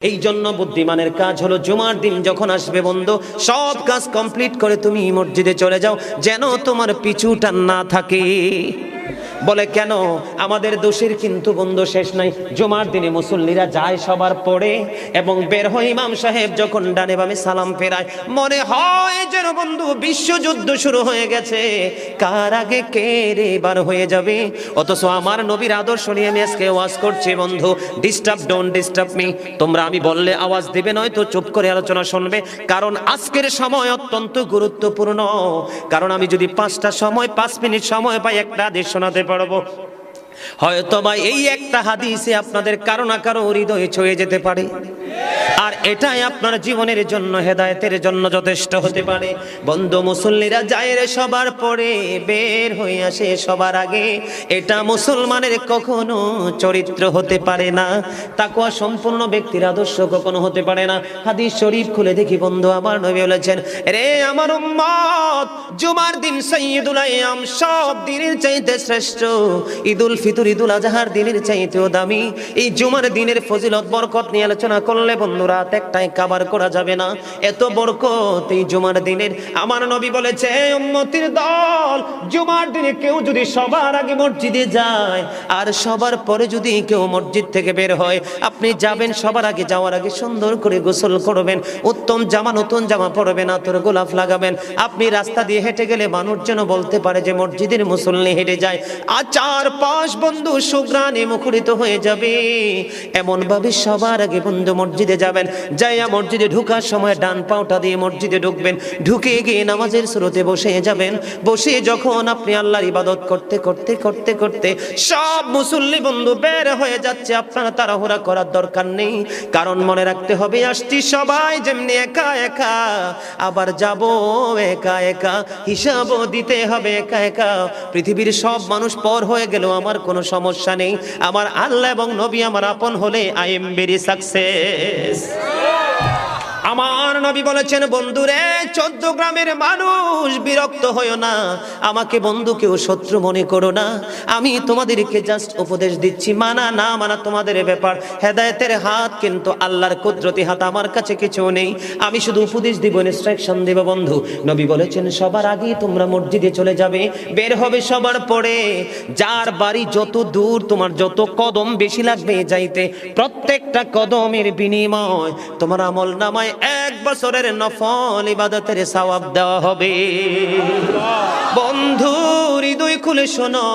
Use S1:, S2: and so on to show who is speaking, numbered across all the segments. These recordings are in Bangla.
S1: এই জন্য বুদ্ধিমানের কাজ হলো জুমার দিন যখন আসবে বন্ধু, সব কাজ কমপ্লিট করে তুমি মসজিদে চলে যাও, যেন তোমার পিছুটা না থাকে। বলে কেন? আমাদের দোষের কিন্তু বন্ধু শেষ নাই। জুমার দিনে মুসল্লিরা যায় সবার পরে এবং বের হয়, ইমাম সাহেব যখন ডানে বামে সালাম ফেরায়, মনে হয় যেন বন্ধু বিশ্বযুদ্ধ শুরু হয়ে গেছে, কার আগে কে রে বার হয়ে যাবে। অথচ আমার নবীর আদর্শ নিয়ে আমি আজকে ওয়াজ করছি বন্ধু। Disturb, don't disturb me. তোমরা আমি বললে আওয়াজ দিবে, নয় তো চুপ করে আলোচনা শুনবে, কারণ আজকের সময় অত্যন্ত গুরুত্বপূর্ণ। কারণ আমি যদি 5 মিনিট সময় পাই, একটা আদেশ শোনাতে পারবো। হয়তো বা এই একটা হাদিসে আপনাদের কারো না কারো হৃদয়ে ছুঁয়ে যেতে পারে, আর এটাই আপনার জীবনের জন্য, হেদায়েতের জন্য যথেষ্ট হতে পারে। বন্ধু, মুসল্লিরা যায় রে সবার পরে, বের হয়ে আসে সবার আগে। এটা মুসলমানের কখনো চরিত্র হতে পারে না, তাকওয়া সম্পূর্ণ ব্যক্তির আদর্শ কখনো হতে পারে না। হাদিস শরীফ খুলে দেখি বন্ধু, আমার নবী বলেছেন, রে আমার উম্মত, জুমার দিন সাইয়্যিদুল আইয়াম, সব দিনের চাইতে শ্রেষ্ঠ। ঈদুল ফিতর, ঈদুল আজহার দিনের চাইতেও দামি। এই জুমার দিনের ফজিলত বরকত নিয়ে আলোচনা করলে বন্ধু রাত একটাই কভার করা যাবে না, এত বরকত এই জুমার দিনের। আমার নবী বলেছে, উম্মতের দল, জুমার দিনে কেউ যদি সবার আগে মসজিদে যায় আর সবার পরে যদি কেউ মসজিদ থেকে বের হয়, আপনি যাবেন, সবার আগে যাওয়ার আগে সুন্দর করে গোসল করবেন, উত্তম জামা, নতুন জামা পরবেন, আতর গোলাপ লাগাবেন। আপনি রাস্তা দিয়ে হেঁটে গেলে মানুষ যেন বলতে পারে যে মসজিদের মুসল্লি হেঁটে যায়। আর চারপাশ বন্ধু সুঘ্রাণে মুখরিত হয়ে যাবে। এমন ভাবে সবার আগে বন্ধু মসজিদে যাবেন, যাইয়া মসজিদে ঢোকার সময় ডান পাওটা দিয়ে মসজিদে ঢুকবেন, ঢুকে গিয়ে নামাজের শুরুতে বসে যাবেন। বসে যখন আপনি আল্লাহর ইবাদত করতে করতে করতে করতে সব মুসল্লি বন্ধু বের হয়ে যাচ্ছে, আপনারা তাড়াহুড়া করার দরকার নেই। কারণ মনে রাখতে হবে, আসছি সবাই যেমনি একা একা, আবার যাব একা একা, হিসাবও দিতে হবে একা একা। পৃথিবীর সব মানুষ পর হয়ে গেলেও আমার কোনো সমস্যা নেই, আমার আল্লাহ এবং নবী আমার আপন হলে আই এম ভেরি সাকসেস। আমার নবী বলেছেন, বন্ধুরে, 14 গ্রামের মানুষ বিরক্ত হইও না, আমাকে বন্ধু কেউ শত্রু মনে করো না। আমি তোমাদেরকে জাস্ট উপদেশ দিচ্ছি, মানা না মানা তোমাদের ব্যাপার। হেদায়েতের হাত কিন্তু আল্লাহর কুদরতি হাত, আমার কাছে কিছু নেই, আমি শুধু উপদেশ দিব, ইনস্ট্রাকশন দেব। বন্ধু, নবী বলেছেন, সবার আগে তোমরা মসজিদে চলে যাবে, বের হবে সবার পরে। যার বাড়ি যত দূর, তোমার যত কদম বেশি লাগবে যাইতে, প্রত্যেকটা কদমের বিনিময় তোমার আমল নামায় 1 বছরের নফল ইবাদতের সওয়াব দেওয়া হবে। বন্ধু, হৃদয় খুলে শোনো,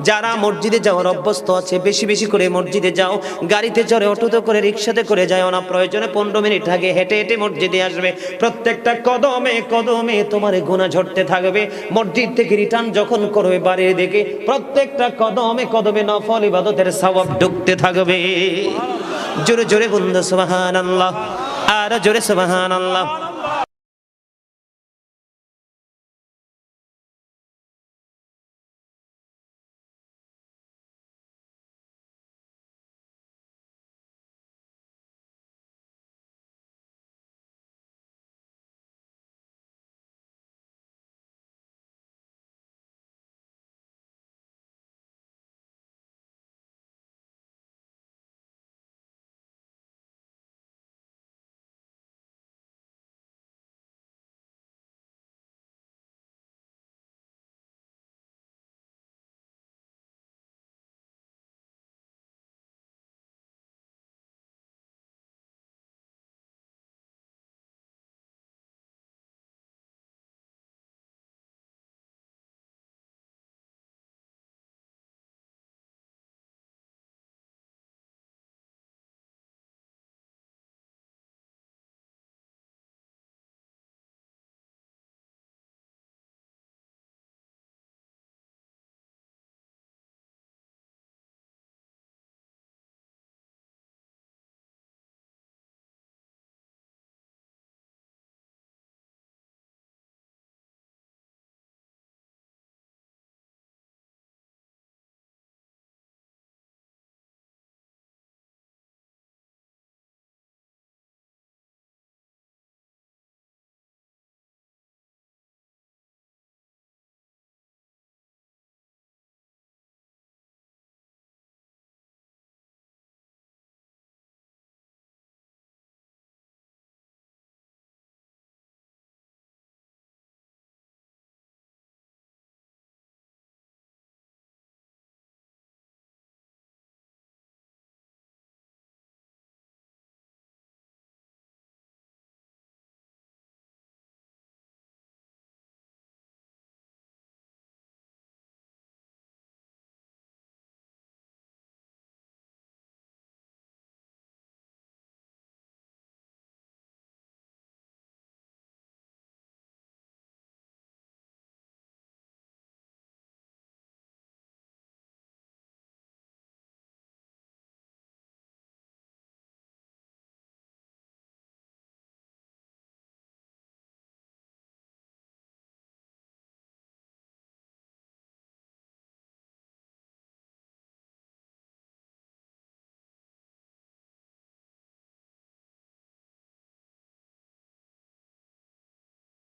S1: যারা মসজিদে যাওয়ার অভ্যস্ত আছে, বেশি বেশি করে মসজিদে যাও। গাড়িতে চড়ে, অটোতে করে, রিক্সাতে করে যাও না, প্রয়োজনে 15 মিনিট আগে হেঁটে হেঁটে মসজিদে আসবে। প্রত্যেকটা কদমে কদমে তোমার গুনাহ ঝরতে থাকবে। মসজিদ থেকে রিটার্ন যখন করবে বাড়ির দিকে, প্রত্যেকটা কদমে কদমে নফল ইবাদতের সওয়াব ঢুকতে থাকবে। জোরে জোরে বন্ধু সুবহানাল্লাহ, আর জোরে সুবহানাল্লাহ।